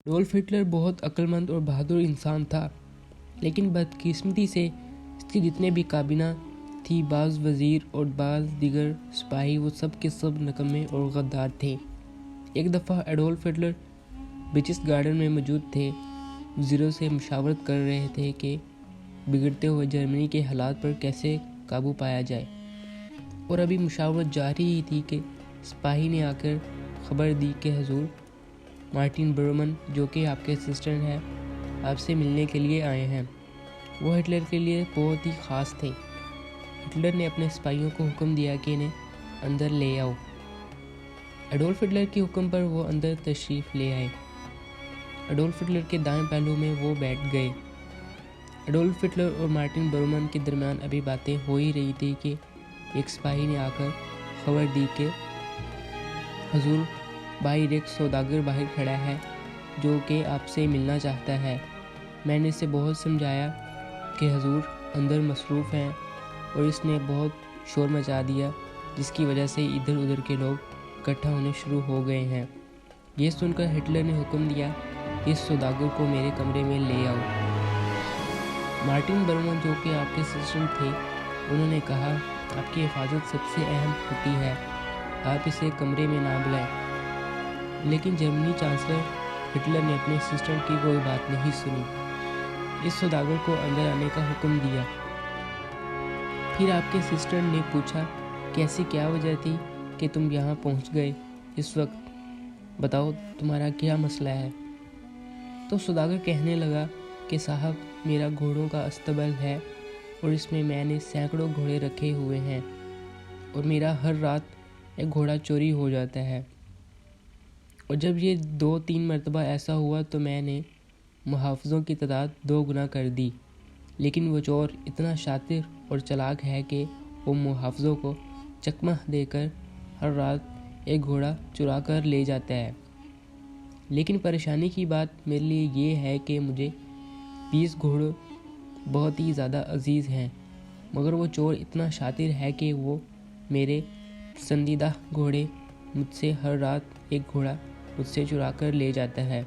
Adolf Hitler बहुत अक्लमंद और बहादुर इंसान था, लेकिन बदकिस्मती से इसकी जितने भी काबीना थी, बाज़ वज़ीर और बाज़ दिगर सिपाही, वो सब के सब नकम्मे और गद्दार थे। एक दफ़ा एडोल्फ हिटलर ब्रिटिश गार्डन में मौजूद थे, वज़ीरों से मशावरत कर रहे थे कि बिगड़ते हुए जर्मनी के हालात पर कैसे काबू पाया जाए। और अभी मुशावरत जारी ही थी कि सिपाही ने आकर खबर दी कि हुजूर मार्टिन बर्मन, जो कि आपके असिस्टेंट हैं, आपसे मिलने के लिए आए हैं। वो हिटलर के लिए बहुत ही ख़ास थे। हिटलर ने अपने सिपाहियों को हुक्म दिया कि इन्हें अंदर ले आओ। एडोल्फ हिटलर के हुक्म पर वो अंदर तशरीफ़ ले आए। एडोल्फ हिटलर के दाएं पहलू में वो बैठ गए। एडोल्फ हिटलर और मार्टिन बर्मन के दरमियान अभी बातें हो ही रही थी कि एक सिपाही ने आकर खबर दी कि हुजूर, बाहर एक सौदागर बाहर खड़ा है जो कि आपसे मिलना चाहता है। मैंने इसे बहुत समझाया कि हुजूर अंदर मसरूफ़ हैं, और इसने बहुत शोर मचा दिया, जिसकी वजह से इधर उधर के लोग इकट्ठा होने शुरू हो गए हैं। ये सुनकर हिटलर ने हुक्म दिया कि इस सौदागर को मेरे कमरे में ले आओ। मार्टिन बर्मन, जो कि आपके असिस्टेंट थे, उन्होंने कहा, आपकी हिफाजत सबसे अहम होती है, आप इसे कमरे में ना बुलाएं। लेकिन जर्मनी चांसलर हिटलर ने अपने असिस्टेंट की कोई बात नहीं सुनी। इस सौदागर को अंदर आने का हुक्म दिया। फिर आपके असिस्टेंट ने पूछा कि ऐसी क्या वजह थी कि तुम यहाँ पहुँच गए इस वक्त, बताओ तुम्हारा क्या मसला है। तो सौदागर कहने लगा कि साहब, मेरा घोड़ों का अस्तबल है और इसमें मैंने सैकड़ों घोड़े रखे हुए हैं, और मेरा हर रात एक घोड़ा चोरी हो जाता है। और जब ये 2-3 मरतबा ऐसा हुआ तो मैंने मुहाफ़िज़ों की तादाद 2 गुना कर दी। लेकिन वो चोर इतना शातिर और चालाक है कि वो मुहाफ़िज़ों को चकमा देकर हर रात एक घोड़ा चुरा कर ले जाता है। लेकिन परेशानी की बात मेरे लिए ये है कि मुझे 20 घोड़े बहुत ही ज़्यादा अजीज़ हैं, मगर वो चोर इतना शातिर है कि वो मेरे पसंदीदा घोड़े मुझसे हर रात एक घोड़ा मुझसे चुरा कर ले जाता है।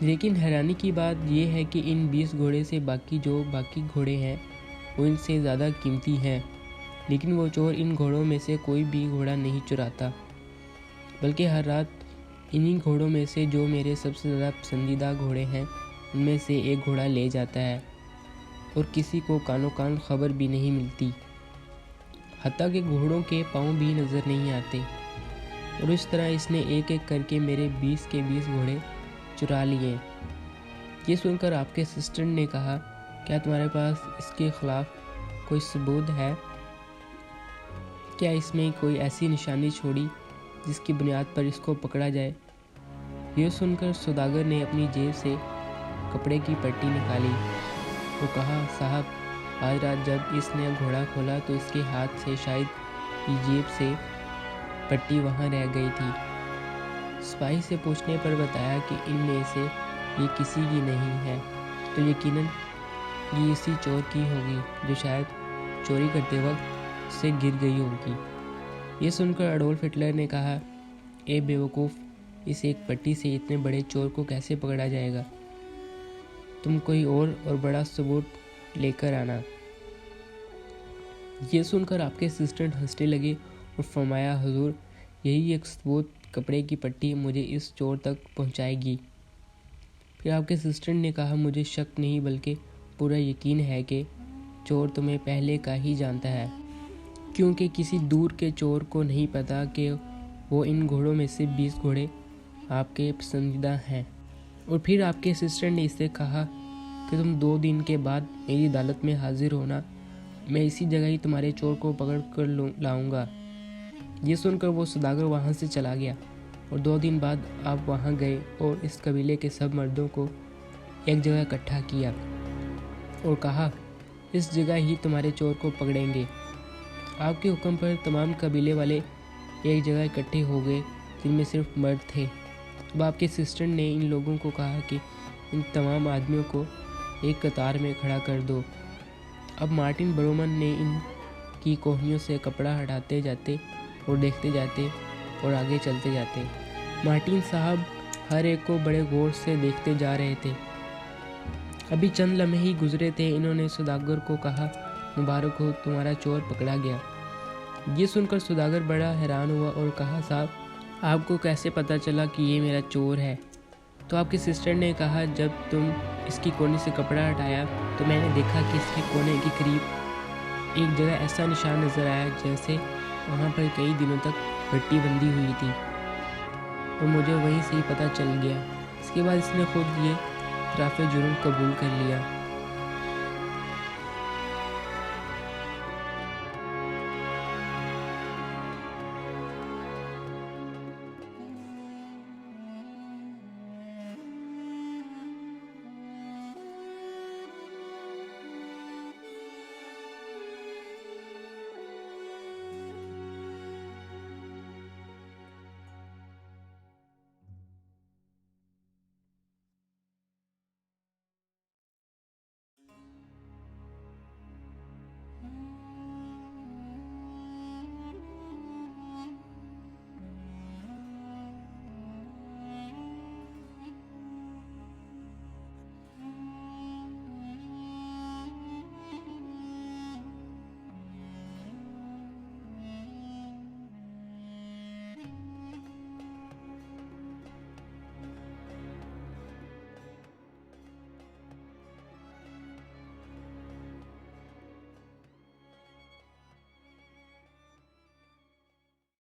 लेकिन हैरानी की बात यह है कि इन 20 घोड़े से बाकी घोड़े हैं वो इनसे ज़्यादा कीमती हैं, लेकिन वो चोर इन घोड़ों में से कोई भी घोड़ा नहीं चुराता, बल्कि हर रात इन्हीं घोड़ों में से जो मेरे सबसे ज़्यादा पसंदीदा घोड़े हैं उनमें से एक घोड़ा ले जाता है, और किसी को कानो कान खबर भी नहीं मिलती। हत्ता कि घोड़ों के पाँव भी नज़र नहीं आते। और इस तरह इसने एक एक करके मेरे 20 के 20 घोड़े चुरा लिए। ये सुनकर आपके असिस्टेंट ने कहा, क्या तुम्हारे पास इसके ख़िलाफ़ कोई सबूत है? क्या इसमें कोई ऐसी निशानी छोड़ी जिसकी बुनियाद पर इसको पकड़ा जाए? ये सुनकर सौदागर ने अपनी जेब से कपड़े की पट्टी निकाली और कहा, साहब, आज रात जब इसने घोड़ा खोला तो इसके हाथ से शायद ये जेब से पट्टी वहाँ रह गई थी। सिपाही से पूछने पर बताया कि इनमें से ये किसी की नहीं है, तो यकीनन ये इसी चोर की होगी जो शायद चोरी करते वक्त से गिर गई होगी। ये सुनकर एडोल्फ हिटलर ने कहा, ए बेवकूफ़, इस एक पट्टी से इतने बड़े चोर को कैसे पकड़ा जाएगा? तुम कोई और बड़ा सबूत लेकर आना। ये सुनकर आपके असिस्टेंट हंसने लगे और फरमाया, हुजूर, यही एक सबूत, कपड़े की पट्टी, मुझे इस चोर तक पहुंचाएगी। फिर आपके असिस्टेंट ने कहा, मुझे शक नहीं बल्कि पूरा यकीन है कि चोर तुम्हें पहले का ही जानता है, क्योंकि किसी दूर के चोर को नहीं पता कि वो इन घोड़ों में से 20 घोड़े आपके पसंदीदा हैं। और फिर आपके असिस्टेंट ने इससे कहा कि तुम 2 दिन के बाद मेरी अदालत में हाजिर होना, मैं इसी जगह ही तुम्हारे चोर को पकड़ कर लाऊंगा। ये सुनकर वो सौदागर वहाँ से चला गया, और 2 दिन बाद आप वहाँ गए और इस कबीले के सब मर्दों को एक जगह इकट्ठा किया और कहा, इस जगह ही तुम्हारे चोर को पकड़ेंगे। आपके हुक्म पर तमाम कबीले वाले एक जगह इकट्ठे हो गए, जिनमें सिर्फ मर्द थे। अब आपके असिस्टेंट ने इन लोगों को कहा कि इन तमाम आदमियों को एक कतार में खड़ा कर दो। अब मार्टिन बर्मन ने इनकी कोहनियों से कपड़ा हटाते जाते और देखते जाते और आगे चलते जाते। मार्टिन साहब, ہر ایک کو بڑے غور سے دیکھتے جا رہے تھے۔ ابھی چند لمحے ہی گزرے تھے، انہوں نے سوداگر کو کہا، مبارک ہو، تمہارا چور پکڑا گیا۔ یہ سن کر سوداگر بڑا حیران ہوا اور کہا، صاحب آپ کو کیسے پتہ چلا کہ یہ میرا چور ہے؟ تو آپ کی سسٹر نے کہا، جب تم اس کی کونی سے کپڑا ہٹایا تو میں نے دیکھا کہ اس کے کونے کے قریب ایک جگہ ایسا نشان نظر آیا جیسے وہاں پر کئی دنوں تک پٹی بندھی ہوئی تھی، اور مجھے وہیں سے ہی پتہ چل گیا۔ اس کے بعد اس نے خود یہ اعتراف جرم قبول کر لیا۔